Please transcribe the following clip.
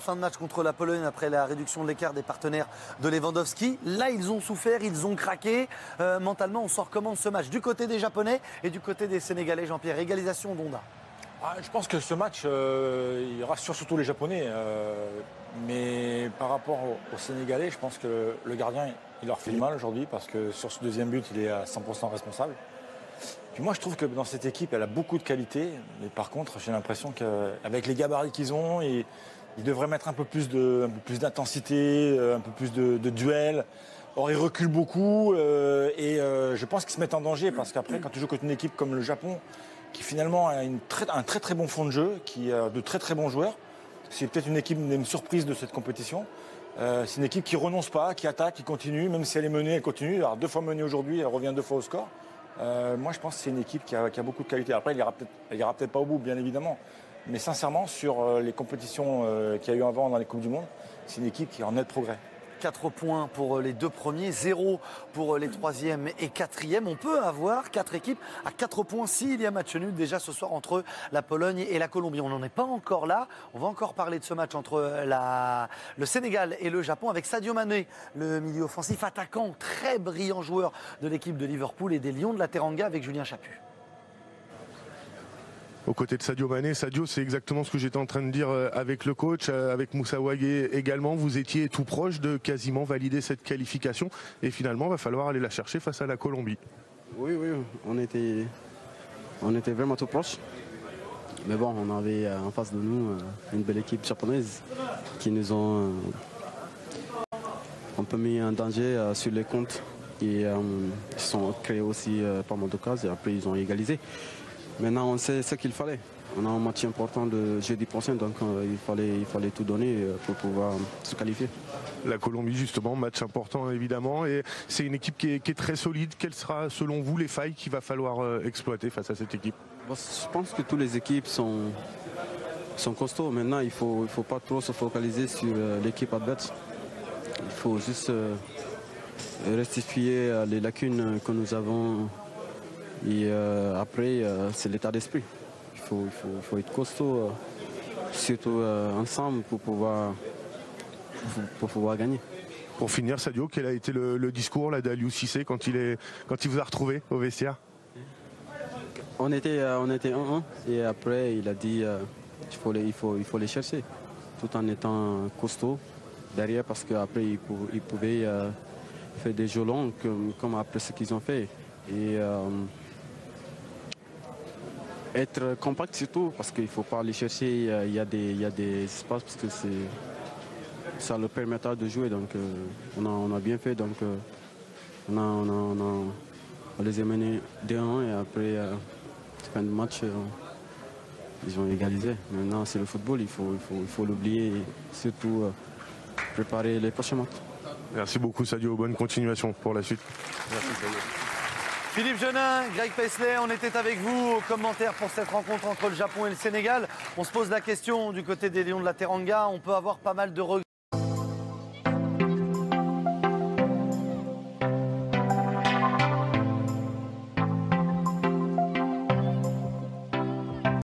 fin de match contre la Pologne après la réduction de l'écart des partenaires de Lewandowski. Là, ils ont souffert, ils ont craqué. Mentalement, on sort comment ce match? Du côté des Japonais et du côté des Sénégalais, Jean-Pierre. Égalisation d'Onda. Je pense que ce match, il rassure surtout les Japonais. Mais par rapport aux Sénégalais, je pense que le gardien, il leur fait du mal aujourd'hui parce que sur ce deuxième but, il est à 100% responsable. Puis moi, je trouve que dans cette équipe, elle a beaucoup de qualité. Mais par contre, j'ai l'impression qu'avec les gabarits qu'ils ont, ils devraient mettre un peu plus d'intensité, un peu plus de duel. Or, ils reculent beaucoup et je pense qu'ils se mettent en danger parce qu'après, quand tu joues contre une équipe comme le Japon, qui finalement a un très très bon fond de jeu, qui a de très très bons joueurs, c'est peut-être une surprise de cette compétition. C'est une équipe qui renonce pas, qui attaque, qui continue, même si elle est menée, elle continue. Alors 2 fois menée aujourd'hui, elle revient 2 fois au score. Moi, je pense que c'est une équipe qui a beaucoup de qualité. Après, elle ira peut-être pas au bout, bien évidemment. Mais sincèrement, sur les compétitions qu'il y a eu avant dans les Coupes du Monde, c'est une équipe qui est en net progrès. 4 points pour les 2 premiers, 0 pour les 3e et 4e. On peut avoir 4 équipes à 4 points s'il y a match nul déjà ce soir entre la Pologne et la Colombie. On n'en est pas encore là. On va encore parler de ce match entre le Sénégal et le Japon avec Sadio Mané, le milieu offensif attaquant, très brillant joueur de l'équipe de Liverpool et des Lions de la Teranga avec Julien Chaput. Aux côtés de Sadio Mané, Sadio, c'est exactement ce que j'étais en train de dire avec le coach, avec Moussa Wagué également. Vous étiez tout proche de quasiment valider cette qualification et finalement, il va falloir aller la chercher face à la Colombie. Oui, on était vraiment tout proche. Mais bon, on avait en face de nous une belle équipe japonaise qui nous ont un peu mis en danger sur les comptes et ils sont créés aussi pas mal d'occasions et après ils ont égalisé. Maintenant, on sait ce qu'il fallait. On a un match important de jeudi prochain, donc il fallait tout donner pour pouvoir se qualifier. La Colombie, justement, match important évidemment. Et c'est une équipe qui est très solide. Quelles seront, selon vous, les failles qu'il va falloir exploiter face à cette équipe? Bon, je pense que toutes les équipes sont costauds. Maintenant, il ne faut pas trop se focaliser sur l'équipe adverse. Il faut juste rectifier les lacunes que nous avons. Et après, c'est l'état d'esprit. Il faut être costaud, surtout ensemble, pour pouvoir gagner. Pour finir, Sadio, quel a été le discours d'Aliou Cissé quand il vous a retrouvé au vestiaire? On était 1-1 et après, il a dit il faut les chercher, tout en étant costaud derrière, parce qu'après, il pouvait faire des jeux longs comme après ce qu'ils ont fait. Et être compact surtout, parce qu'il ne faut pas aller chercher, il y a des espaces, parce que ça leur permettra de jouer. Donc on a bien fait, donc on les a menés 2-1 et après, fin de match, ils ont égalisé. Maintenant c'est le football, il faut l'oublier et surtout préparer les prochains matchs. Merci beaucoup Sadio, bonne continuation pour la suite. Merci Sadio. Philippe Genin, Greg Paisley, on était avec vous aux commentaires pour cette rencontre entre le Japon et le Sénégal. On se pose la question du côté des Lions de la Teranga, on peut avoir pas mal de regrets.